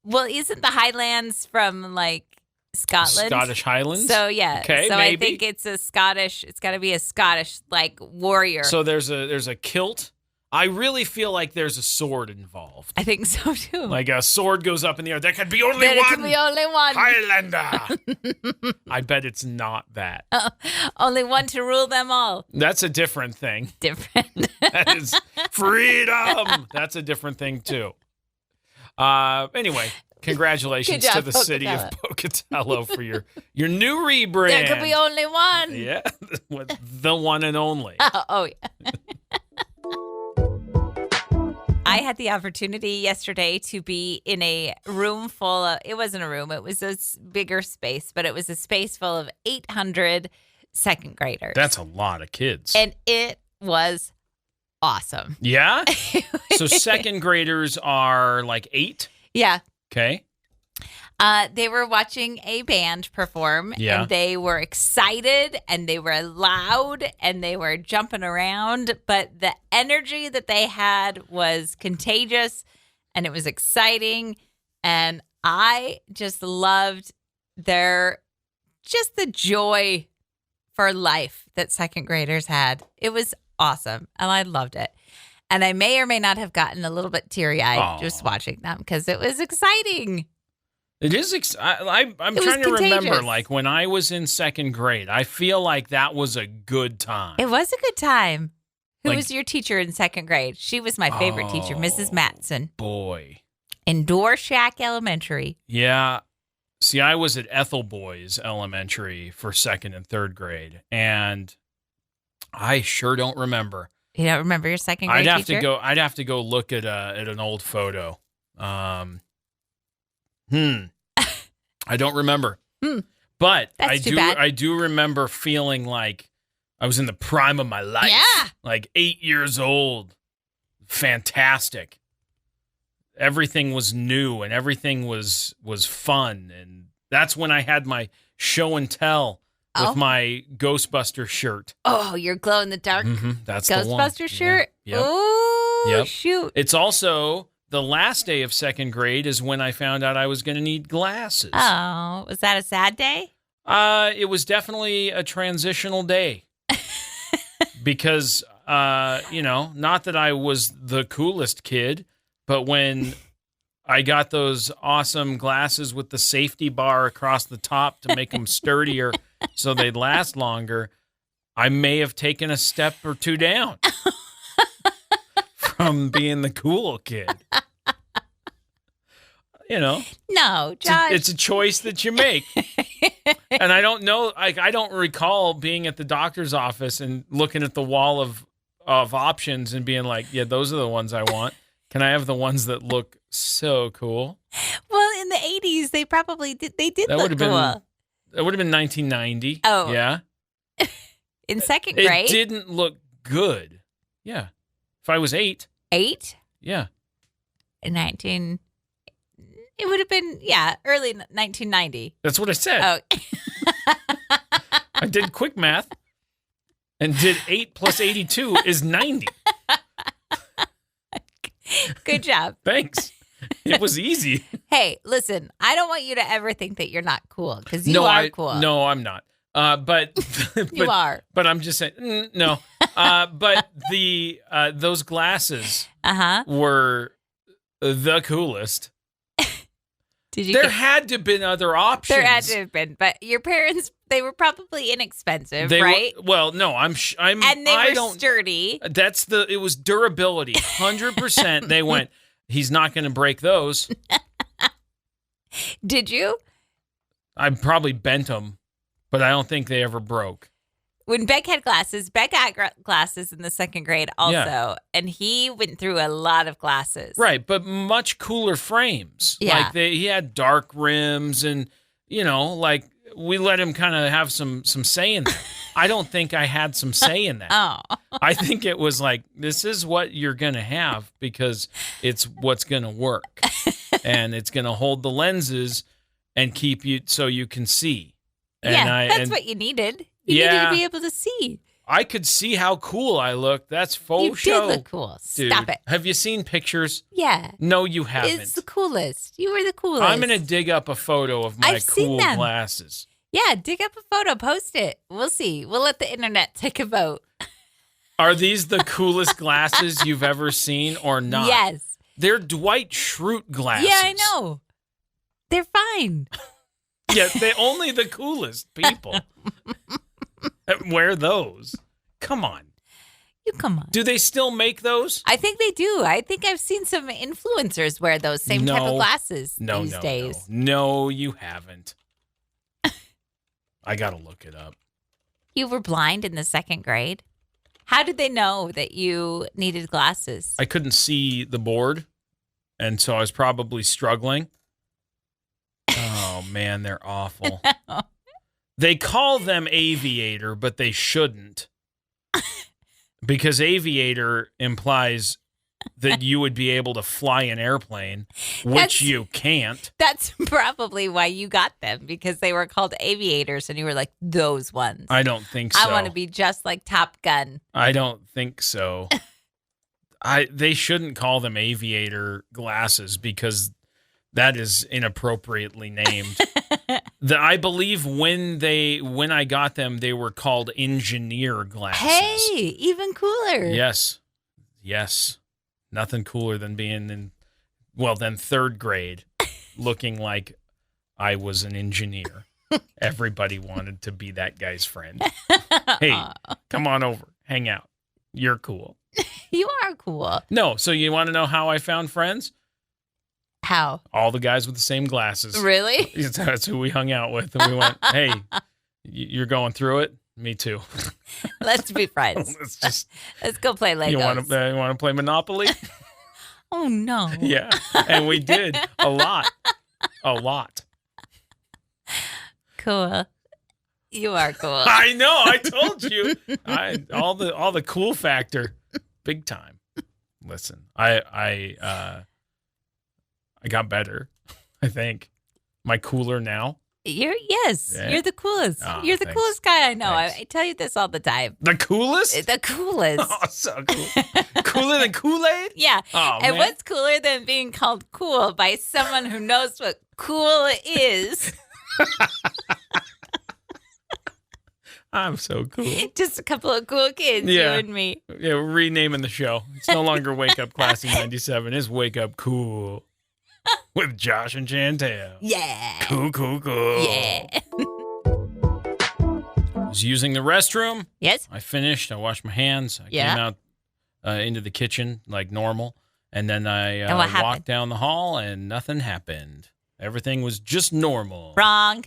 Well, isn't the Highlands from like Scotland? Scottish Highlands? So yeah. Okay, so maybe. I think it's got to be a Scottish like warrior. So there's a kilt. I really feel like there's a sword involved. I think so too. Like a sword goes up in the air. There could be only there one. There can be only one. Highlander. I bet it's not that. Only one to rule them all. That's a different thing. Different. That is freedom. That's a different thing too. Anyway, congratulations to the city of Pocatello for your new rebrand. There could be only one. Yeah, the one and only. Oh yeah. I had the opportunity yesterday to be in a room full of, it wasn't a room, it was a bigger space, but it was a space full of 800 second graders. That's a lot of kids. And it was awesome. Yeah? So second graders are like 8? Yeah. Okay. They were watching a band perform, and they were excited, and they were loud, and they were jumping around, but the energy that they had was contagious, and it was exciting, and I just loved the joy for life that second graders had. It was awesome, and I loved it. And I may or may not have gotten a little bit teary-eyed just watching them because it was exciting. It is. I'm trying to remember, like when I was in second grade, I feel like that was a good time. It was a good time. Who was your teacher in second grade? She was my favorite teacher, Mrs. Matson. Boy. In Door Shack Elementary. Yeah. See, I was at Ethel Boys Elementary for second and third grade, and I sure don't remember. You don't remember your second grade teacher? I'd have to go look at an old photo. I don't remember. But I do remember feeling like I was in the prime of my life. Yeah. Like 8 years old. Fantastic. Everything was new and everything was fun. And that's when I had my show and tell with my Ghostbuster shirt. Oh, your glow in the dark that's the one. Ghostbuster shirt? Yeah. Yep. Oh, shoot. It's also the last day of second grade is when I found out I was going to need glasses. Oh, was that a sad day? It was definitely a transitional day. Because, not that I was the coolest kid, but when I got those awesome glasses with the safety bar across the top to make them sturdier so they'd last longer, I may have taken a step or two down from being the cool kid. No, Josh. It's a choice that you make. And I don't know, I don't recall being at the doctor's office and looking at the wall of options and being like, yeah, those are the ones I want. Can I have the ones that look so cool? Well, in the 80s, they probably did. They did That look would have cool. That would have been 1990. Oh. Yeah. In second grade? It didn't look good. Yeah. If I was 8. 8? Yeah. In it would have been, early 1990. That's what I said. Oh. I did quick math and did 8 plus 82 is 90. Good job. Thanks. It was easy. Hey, listen, I don't want you to ever think that you're not cool because you are cool. No, I'm not. But you are. But I'm just saying, no. But those glasses were the coolest. There had to have been other options. There had to have been, but your parents, they were probably inexpensive, They right? Well, no, I'm and they were sturdy. It was durability. 100%. They went, he's not going to break those. Did you? I probably bent them, but I don't think they ever broke. When Beck had glasses, Beck got glasses in the second grade also, and he went through a lot of glasses. Right, but much cooler frames. Yeah. Like he had dark rims and, like we let him kind of have some say in that. I don't think I had some say in that. Oh. I think it was like, this is what you're going to have because it's what's going to work. And it's going to hold the lenses and keep you so you can see. And that's what you needed. You needed to be able to see. I could see how cool I looked. That's faux show. You did look cool. Dude, Stop it. Have you seen pictures? Yeah. No, you haven't. It's the coolest. You were the coolest. I'm going to dig up a photo of my cool glasses. Yeah, dig up a photo. Post it. We'll see. We'll let the internet take a vote. Are these the coolest glasses you've ever seen or not? Yes. They're Dwight Schrute glasses. Yeah, I know. They're fine. Yeah, they're only the coolest people wear those. Come on. You come on. Do they still make those? I think they do. I think I've seen some influencers wear those same type of glasses these days. No, you haven't. I got to look it up. You were blind in the second grade? How did they know that you needed glasses? I couldn't see the board, and so I was probably struggling. Oh, man, they're awful. They call them aviator, but they shouldn't. Because aviator implies that you would be able to fly an airplane, which you can't. That's probably why you got them, because they were called aviators, and you were like, those ones. I don't think so. I want to be just like Top Gun. I don't think so. They shouldn't call them aviator glasses because that is inappropriately named. I believe when I got them, they were called engineer glasses. Hey, even cooler. Yes. Nothing cooler than being than third grade, looking like I was an engineer. Everybody wanted to be that guy's friend. Hey, come on over, hang out. You're cool. You are cool. No, so you want to know how I found friends? How? All the guys with the same glasses. Really? That's who we hung out with. And we went, hey, you're going through it? Me too. Let's be friends. Let's go play Legos. You want to play Monopoly? Oh, no. Yeah. And we did a lot. Cool. You are cool. I know. I told you. All the cool factor. Big time. Listen, I got better, I think. Am I cooler now? You're the coolest. Oh, you're the thanks. coolest guy I know. I tell you this all the time. The coolest? The coolest. Oh, so cool. Cooler than Kool-Aid? Yeah. Oh, and man. what's cooler than being called cool by someone who knows what cool is? I'm so cool. Just a couple of cool kids, you and me. Yeah, we're renaming the show. It's no longer Wake Up Classy 97. It's Wake Up Cool with Josh and Chantel. Yeah. Cool. Yeah. I was using the restroom. Yes. I finished. I washed my hands. I came out into the kitchen like normal. And then I walked down the hall and nothing happened. Everything was just normal. Wrong.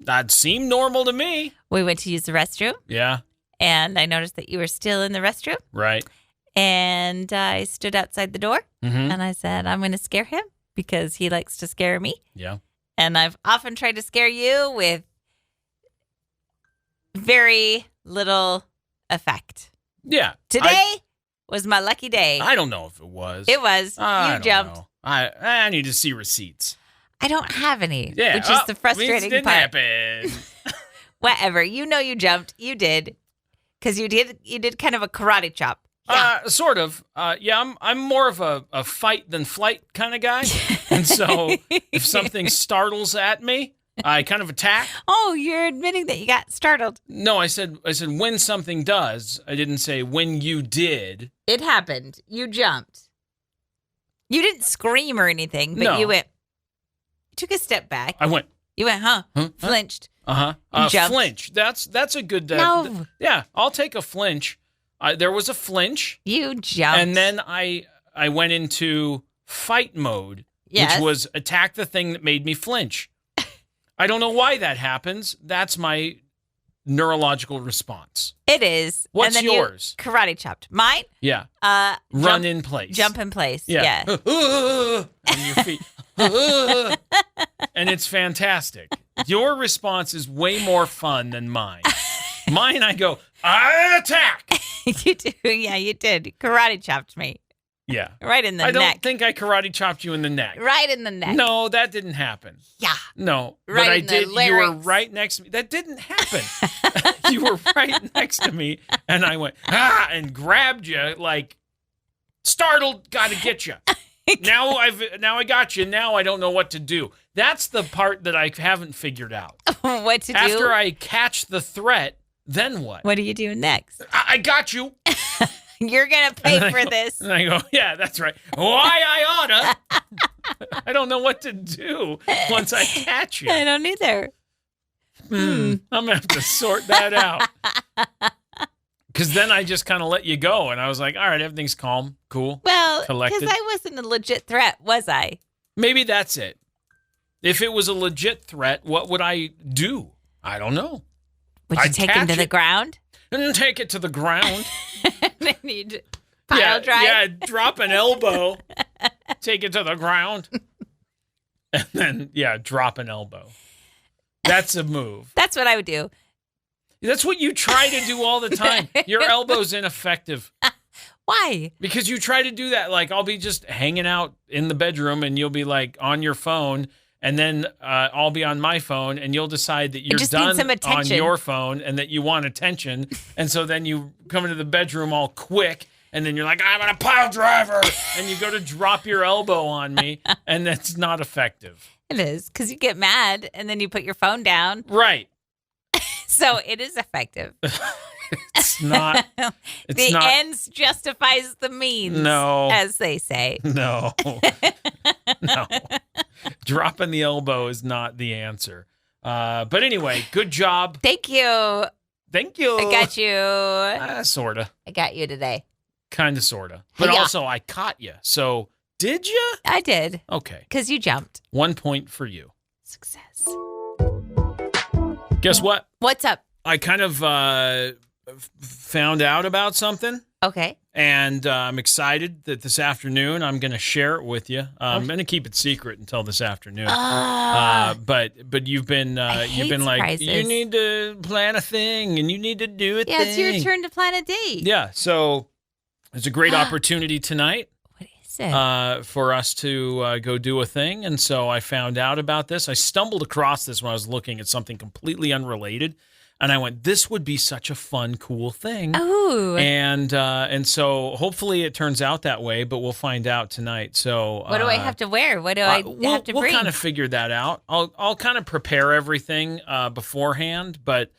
That seemed normal to me. We went to use the restroom. Yeah. And I noticed that you were still in the restroom. Right. And I stood outside the door Mm-hmm. and I said, I'm going to scare him because he likes to scare me. Yeah. And I've often tried to scare you with very little effect. Yeah. Today was my lucky day. I don't know if it was. It was. I You don't jumped. know. I need to see receipts. I don't have any, Yeah. which is the frustrating didn't part. happen. Whatever. You know you jumped. You did. Because you did kind of a karate chop. Yeah. Sort of. Yeah, I'm more of a fight than flight kind of guy. And so if something startles at me, I kind of attack. Oh, you're admitting that you got startled. No, I said when something does. I didn't say when you did. It happened. You jumped. You didn't scream or anything, but No. you took a step back. I went, You went, huh? Flinched. uh-huh. Jumped. Flinch. That's a good No. yeah, I'll take a flinch. There was a flinch. You jumped. And then I went into fight mode, Yes. which was attack the thing that made me flinch. I don't know why that happens. That's my neurological response. It is. What's and then yours? You karate chopped. Mine? Yeah. Run Run in place. Jump in place. Yeah. Yeah. And your feet. And it's fantastic. Your response is way more fun than mine. Mine, I go, I attack. You do. Yeah, you did. Karate chopped me. Yeah. Right in the I don't neck. think I karate chopped you in the neck. Right in the neck. No, that didn't happen. Yeah. No, Right but I in the did. You were larynx. right next to me. That didn't happen. You were right next to me, and I went and grabbed you like startled. Got to get you. Now I got you. Now I don't know what to do. That's the part that I haven't figured out. What to do? After I catch the threat, then what? What are you doing next? I got you. You're going to pay And I for go- this. And I go, yeah, that's right. Why I oughta. I don't know what to do once I catch you. I don't either. I'm going to have to sort that out. Because then I just kind of let you go. And I was like, all right, everything's calm, cool. Well, Collected. because I wasn't a legit threat, was I? Maybe that's it. If it was a legit threat, what would I do? I don't know. Would you I'd take him to catch the it. ground? And take it to the ground. I need pile drive. Yeah, drop an elbow. Take it to the ground. And then, drop an elbow. That's a move. That's what I would do. That's what you try to do all the time. Your elbow's ineffective. Why? Because you try to do that. Like, I'll be just hanging out in the bedroom and you'll be like on your phone. And then I'll be on my phone and you'll decide that you're just need done some on attention. your phone and that you want attention. And so then you come into the bedroom all quick and then you're like, I'm a pile driver. And you go to drop your elbow on me and that's not effective. It is, because you get mad and then you put your phone down. Right. So it is effective. It's not. It's the not. ends justifies the means, No. as they say. No. No. Dropping the elbow is not the answer. But anyway, good job. Thank you. Thank you. I got you. Sorta. I got you today. Kind of, sorta. But Yeah. also, I caught you. So, did you? I did, Okay. because you jumped. 1 point for you. Success. Guess what? What's up? I kind of found out about something. Okay. And I'm excited that this afternoon I'm going to share it with you. I'm going to keep it secret until this afternoon. But you've been hate like, surprises. you need to plan a thing and you need to do a Yeah, thing. it's your turn to plan a date. Yeah, so there's a great opportunity tonight What is it? for us to go do a thing. And so I found out about this. I stumbled across this when I was looking at something completely unrelated. And I went, this would be such a fun, cool thing. Oh. And so hopefully it turns out that way, but we'll find out tonight. So What do I have to wear? What do I have to we'll bring? kind of figure that out. I'll kind of prepare everything beforehand, but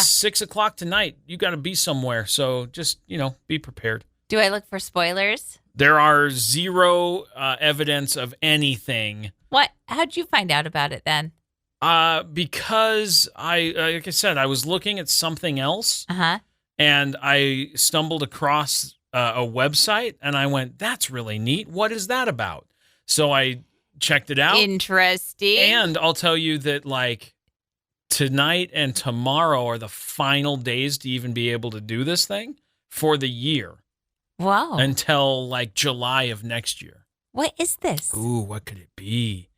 6 o'clock tonight, you got to be somewhere. So just, be prepared. Do I look for spoilers? There are zero evidence of anything. What? How'd you find out about it then? Because like I said, I was looking at something else. Uh-huh. And I stumbled across a website, and I went, that's really neat. What is that about? So I checked it out. Interesting. And I'll tell you that, tonight and tomorrow are the final days to even be able to do this thing for the year. Whoa. until like July of next year. What is this? Ooh, what could it be?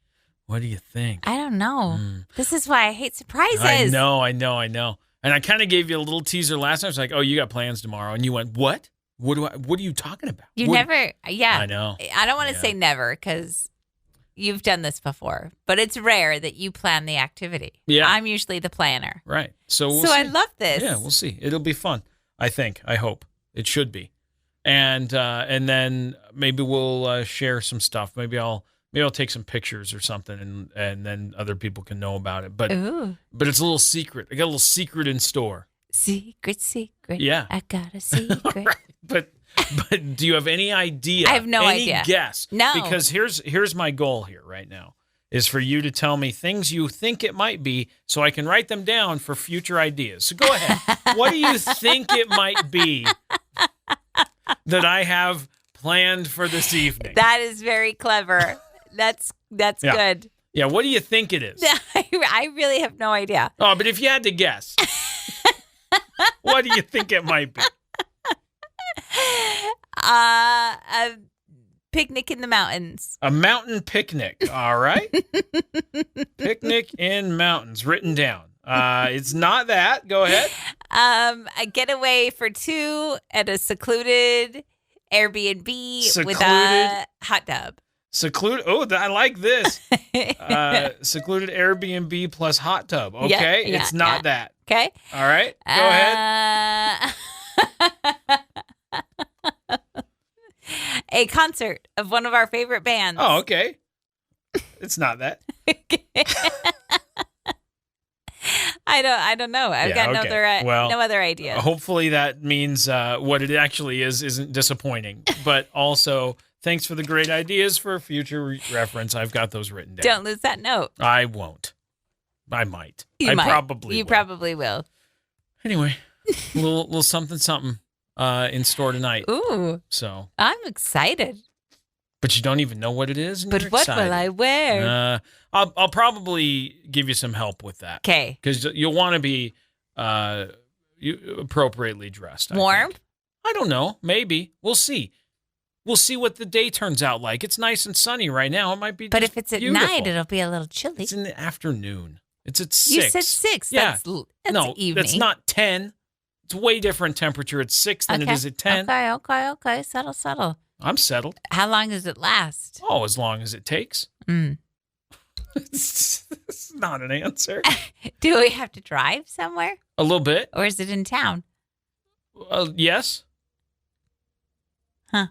What do you think? I don't know. This is why I hate surprises. I know. And I kind of gave you a little teaser last time. I was like, "Oh, you got plans tomorrow," and you went, "What? What are you talking about?" Yeah. I know. I don't want to say never because you've done this before, but it's rare that you plan the activity. Yeah. I'm usually the planner. Right. So we'll see. I love this. Yeah, we'll see. It'll be fun. I think. I hope it should be. And then maybe we'll share some stuff. Maybe I'll take some pictures or something, and then other people can know about it. But it's a little secret. I got a little secret in store. Secret. Yeah. I got a secret. Right. But do you have any idea? I have no idea. Any guess? No. Because here's my goal here right now is for you to tell me things you think it might be so I can write them down for future ideas. So go ahead. What do you think it might be that I have planned for this evening? That is very clever. That's good. Yeah, what do you think it is? I really have no idea. Oh, but if you had to guess, what do you think it might be? A picnic in the mountains. A mountain picnic. All right. Picnic in mountains, written down. It's not that. Go ahead. A getaway for two at a secluded Airbnb with a hot tub. Secluded. Oh, I like this. Secluded Airbnb plus hot tub. Okay. Yeah, it's not that. Okay. All right. Go ahead. A concert of one of our favorite bands. Oh, okay. It's not that. I don't know. I've got no other idea. Hopefully that means what it actually isn't disappointing. But also, thanks for the great ideas for future reference. I've got those written down. Don't lose that note. I won't. I might. You might. Probably You will. probably will. Anyway, a little something in store tonight. Ooh. So I'm excited. But you don't even know what it is. And but you're what excited. will I wear? I'll probably give you some help with that. Okay. Because you'll want to be appropriately dressed. Warm? I don't know. Maybe. We'll see. We'll see what the day turns out like. It's nice and sunny right now. It might be. But if it's beautiful. at night, it'll be a little chilly. It's in the afternoon. It's at 6. You said 6. Yeah. That's evening. That's not 10. It's way different temperature at 6 than it is at 10. Okay. Settle. I'm settled. How long does it last? Oh, as long as it takes. It's not an answer. Do we have to drive somewhere? A little bit. Or is it in town? Yes. Huh.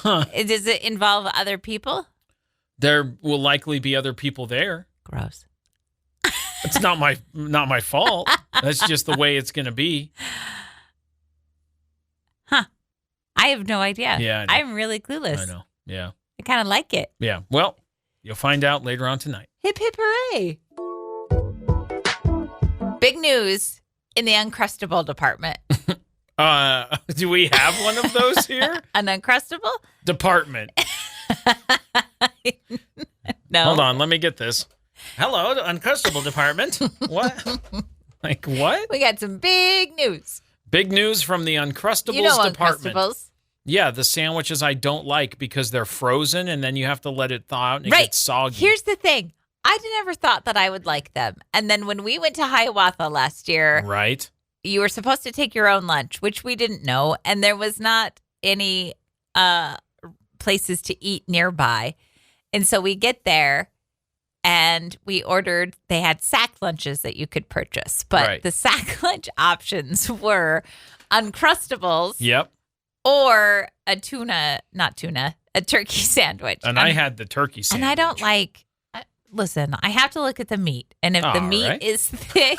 Does it involve other people? There will likely be other people there. Gross. It's not my fault. That's just the way it's going to be. Huh. I have no idea. Yeah, I'm really clueless. I know. Yeah. I kind of like it. Yeah. Well, you'll find out later on tonight. Hip, hip, hooray. Big news in the Uncrustable department. Do we have one of those here? An Uncrustable? Department. No. Hold on. Let me get this. Hello, the Uncrustable department. What? Like what? We got some big news. Big news from the Uncrustables you know department. Uncrustables. Yeah, the sandwiches I don't like because they're frozen and then you have to let it thaw out and it gets soggy. Here's the thing. I never thought that I would like them. And then when we went to Hiawatha last year, right? You were supposed to take your own lunch, which we didn't know. And there was not any places to eat nearby. And so we get there and we ordered, they had sack lunches that you could purchase. But the sack lunch options were Uncrustables. Yep. Or a turkey sandwich. And I had the turkey sandwich. And I don't like, listen, I have to look at the meat. And if the meat is thick,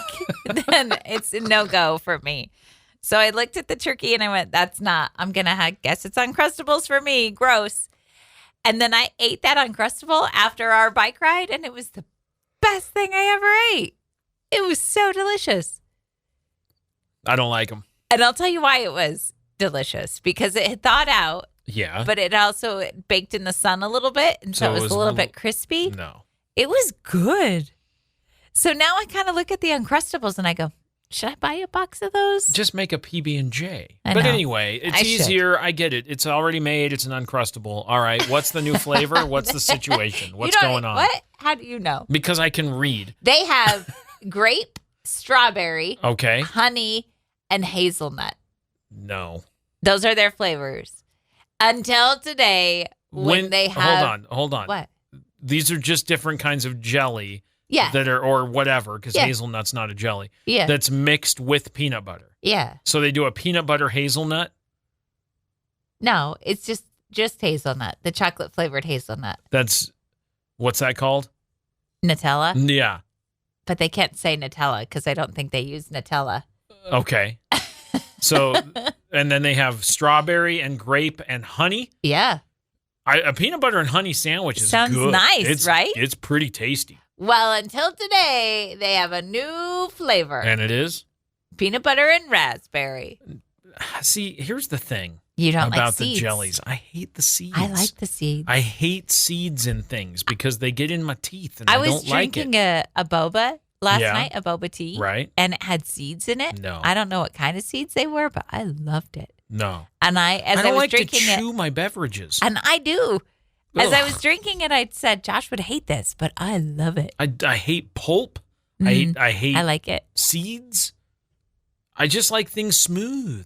then it's a no-go for me. So I looked at the turkey and I went, I'm going to guess it's Uncrustables for me. Gross. And then I ate that Uncrustable after our bike ride and it was the best thing I ever ate. It was so delicious. I don't like them. And I'll tell you why it was delicious, because it had thawed out. Yeah. But it also baked in the sun a little bit. And so it was a little bit crispy. No. It was good. So now I kind of look at the Uncrustables and I go, Should I buy a box of those? Just make a PB&J. I But know. anyway, it's I should. easier. I get it. It's already made. It's an Uncrustable. All right. What's the new flavor? What's the situation? What's going on? What? How do you know? Because I can read. They have grape, strawberry, Okay. honey, and hazelnut. No. Those are their flavors. Until today, when they have... Hold on. What? These are just different kinds of jelly Yeah. that are, or whatever, because Yeah. hazelnut's not a jelly. Yeah. That's mixed with peanut butter. Yeah. So they do a peanut butter hazelnut. No, it's just hazelnut, the chocolate flavored hazelnut. What's that called? Nutella. Yeah. But they can't say Nutella because I don't think they use Nutella. Okay. So, and then they have strawberry and grape and honey. Yeah. A peanut butter and honey sandwich is Sounds good. nice, right? It's pretty tasty. Well, until today, they have a new flavor. And it is? Peanut butter and raspberry. See, here's the thing You don't about like seeds. the jellies. I hate the seeds. I like the seeds. I hate seeds in things because they get in my teeth and I was don't like it. drinking a boba last Yeah. night, a boba tea. Right? And it had seeds in it. No. I don't know what kind of seeds they were, but I loved it. No. And I I don't was like to drinking chew my beverages. and I do. As I Ugh. was drinking it, I said, Josh would hate this, but I love it. I hate pulp. Mhm. I hate I like it. seeds. I just like things smooth.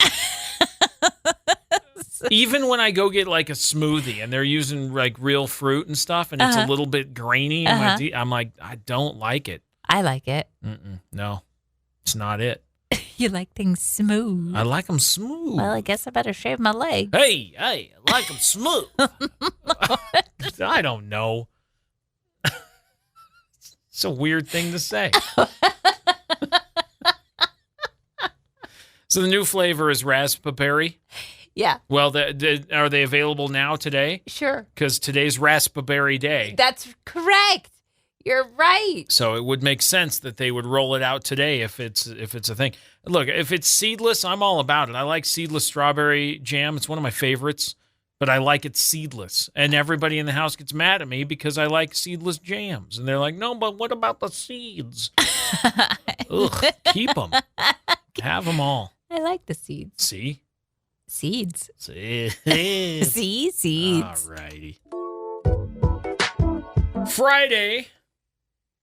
Even when I go get like a smoothie and they're using like real fruit and stuff and it's a little bit grainy in my teeth, I'm like, I don't like it. I like it. No, it's not it. You like things smooth. I like them smooth. Well, I guess I better shave my leg. Hey, I like them smooth. I don't know. It's a weird thing to say. So the new flavor is raspberry. Yeah, Well, are they available now today? sure. Because today's raspberry day. That's correct. You're right. So it would make sense that they would roll it out today if it's a thing. Look, if it's seedless, I'm all about it. I like seedless strawberry jam. It's one of my favorites, but I like it seedless. And everybody in the house gets mad at me because I like seedless jams. And they're like, no, but what about the seeds? Ugh, keep them. Have them all. I like the seeds. See? Seeds. See? See? Seeds. All righty. Friday.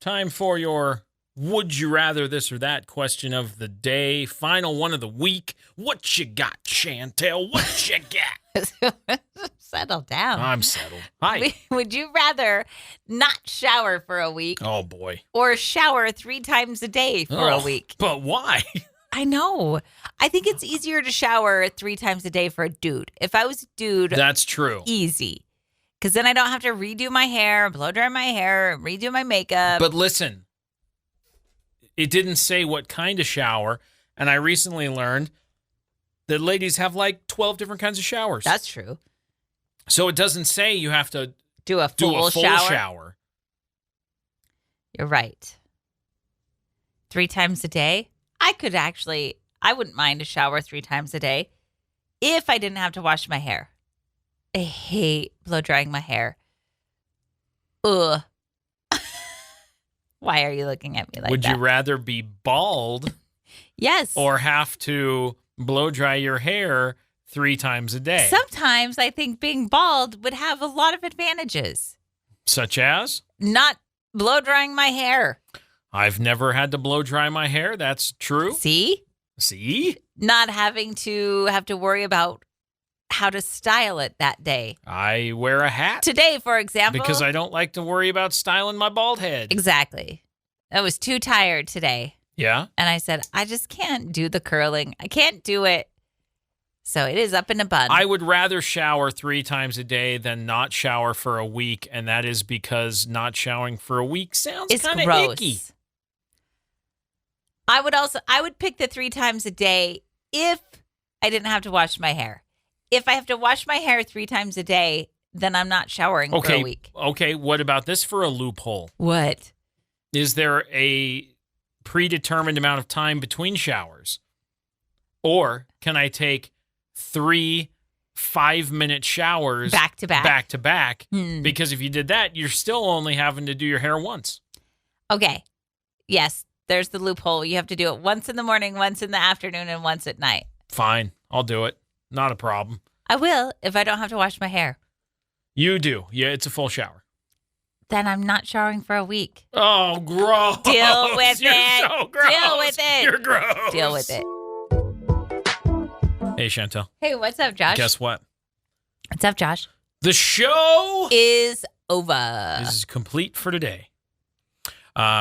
Time for your would you rather this or that question of the day. Final one of the week. What you got, Chantel? What you got? Settle down. I'm settled. Hi. Would you rather not shower for a week Oh, boy. or shower 3 times a day for a Oh, week? But why? I know. I think it's easier to shower 3 times a day for a dude. If I was a dude, That's true. easy. Because then I don't have to redo my hair, blow dry my hair, redo my makeup. But listen, it didn't say what kind of shower. And I recently learned that ladies have like 12 different kinds of showers. That's true. So it doesn't say you have to Do a do full, a full shower. You're right. 3 times a day? I wouldn't mind a shower 3 times a day if I didn't have to wash my hair. I hate blow drying my hair. Ugh. Why are you looking at me like Would that? you rather be bald Yes. or have to blow dry your hair 3 times a day? Sometimes I think being bald would have a lot of advantages. Such as? Not blow drying my hair. I've never had to blow dry my hair. That's true. See? See? Not having to have to worry about how to style it that day. I wear a hat Today, for example. because I don't like to worry about styling my bald head. Exactly. I was too tired today. Yeah? And I said, I just can't do the curling. I can't do it. So it is up in a bun. I would rather shower 3 times a day than not shower for a week, and that is because not showering for a week sounds It's kind of gross. icky. I would pick the 3 times a day if I didn't have to wash my hair. If I have to wash my hair 3 times a day, then I'm not showering for a week. Okay, what about this for a loophole? What? Is there a predetermined amount of time between showers? Or can I take 3 5-minute showers Back to back? back to back? Hmm. Because if you did that, you're still only having to do your hair once. Okay. Yes. there's the loophole. You have to do it once in the morning, once in the afternoon, and once at night. Fine. I'll do it. Not a problem. I will if I don't have to wash my hair. You do. Yeah, it's a full shower. Then I'm not showering for a week. Oh, gross. Deal with You're it. so gross. Deal with it. You're gross. Deal with it. Hey, Chantel. Hey, what's up, Josh? Guess what? What's up, Josh? The show Is over. is complete for today,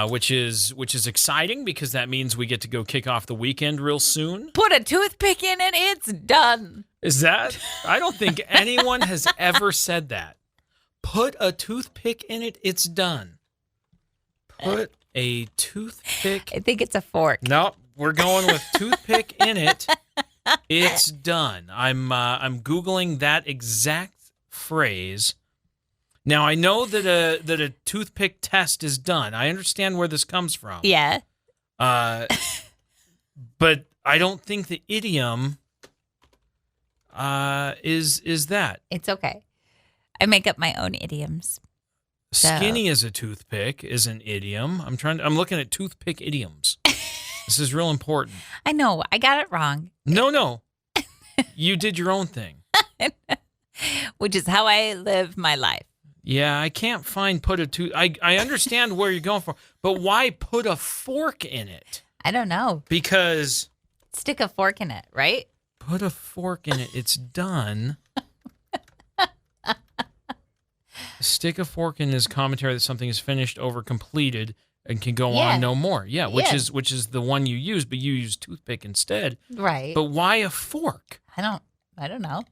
which is exciting because that means we get to go kick off the weekend real soon. Put a toothpick in it. It's done. Is that? I don't think anyone has ever said that. Put a toothpick in it. It's done. Put a toothpick. I think it's a fork. Nope, we're going with toothpick in it. It's done. I'm Googling that exact phrase. Now I know that a toothpick test is done. I understand where this comes from. Yeah. But I don't think the idiom is that. It's okay. I make up my own idioms. Skinny as a toothpick is an idiom. I'm looking at toothpick idioms. This is real important. I know. I got it wrong. No. You did your own thing. Which is how I live my life. Yeah, I can't find put a tooth. I understand where you're going for, but why put a fork in it? I don't know. Because Stick a fork in it, right? put a fork in it. It's done. Stick a fork in is commentary that something is finished, over, completed, and can go on no more. Yeah, which is the one you use, but you use toothpick instead. Right. But why a fork? I don't know.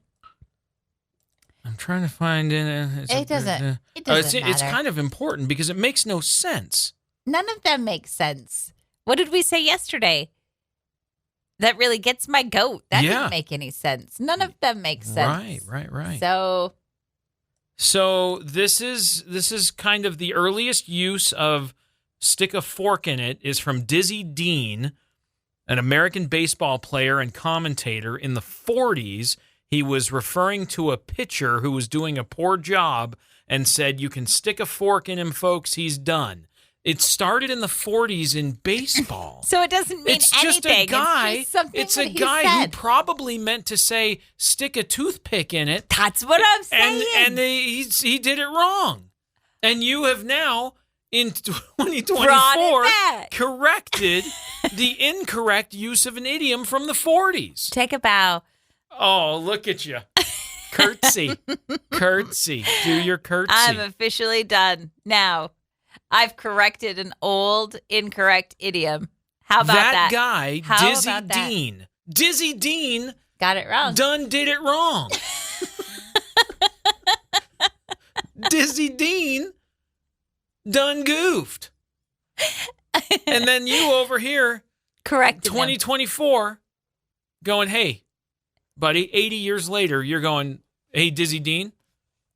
I'm trying to find it. It doesn't matter. It's kind of important because it makes no sense. None of them make sense. What did we say yesterday? That really gets my goat. That didn't make any sense. None of them make sense. Right. So this is kind of the earliest use of stick a fork in it is from Dizzy Dean, an American baseball player and commentator in the 40s. He was referring to a pitcher who was doing a poor job and said, "You can stick a fork in him, folks. He's done." It started in the 40s in baseball. So it doesn't mean it's anything. Just a guy. It's a guy who probably meant to say, "Stick a toothpick in it." That's what I'm saying. And he did it wrong. And you have now, in 2024, corrected the incorrect use of an idiom from the 40s. Take a bow. Oh, look at you. Curtsy. Curtsy. Do your curtsy. I'm officially done. Now, I've corrected an old, incorrect idiom. How about that? That guy, Dizzy Dean, got it wrong. Did it wrong. Dizzy Dean done goofed. And then you over here, corrected 2024, going, "Hey, buddy, 80 years later, you're going, 'Hey, Dizzy Dean,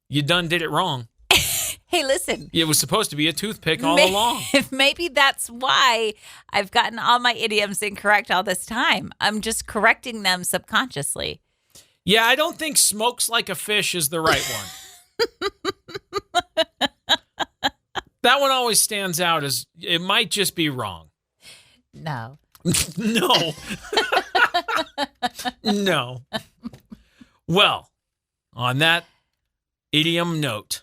you did it wrong.'" Hey, listen. It was supposed to be a toothpick all along. Maybe that's why I've gotten all my idioms incorrect all this time. I'm just correcting them subconsciously. Yeah, I don't think "smokes like a fish" is the right one. That one always stands out as it might just be wrong. No. No. No. Well, on that idiom note,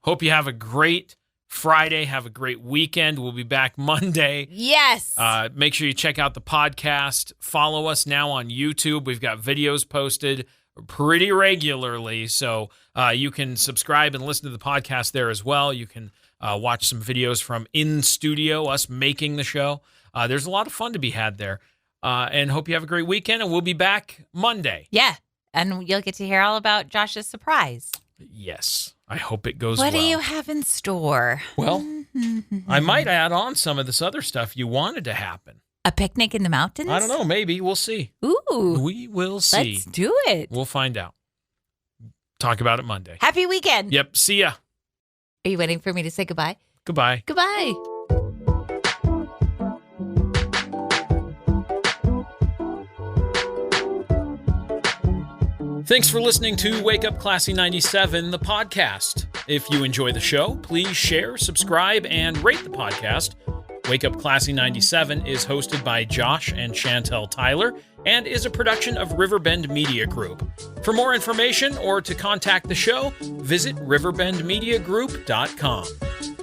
hope you have a great Friday. Have a great weekend. We'll be back Monday. Yes. Make sure you check out the podcast. Follow us now on YouTube. We've got videos posted pretty regularly, so you can subscribe and listen to the podcast there as well. You can watch some videos from in studio, us making the show. There's a lot of fun to be had there. And hope you have a great weekend, and we'll be back Monday. Yeah, and you'll get to hear all about Josh's surprise. Yes, I hope it goes well. What do you have in store? Well, I might add on some of this other stuff you wanted to happen. A picnic in the mountains? I don't know. Maybe. We'll see. Ooh. We will see. Let's do it. We'll find out. Talk about it Monday. Happy weekend. Yep. See ya. Are you waiting for me to say goodbye? Goodbye. Goodbye. Thanks for listening to Wake Up Classy 97, the podcast. If you enjoy the show, please share, subscribe, and rate the podcast. Wake Up Classy 97 is hosted by Josh and Chantel Tyler and is a production of Riverbend Media Group. For more information or to contact the show, visit riverbendmediagroup.com.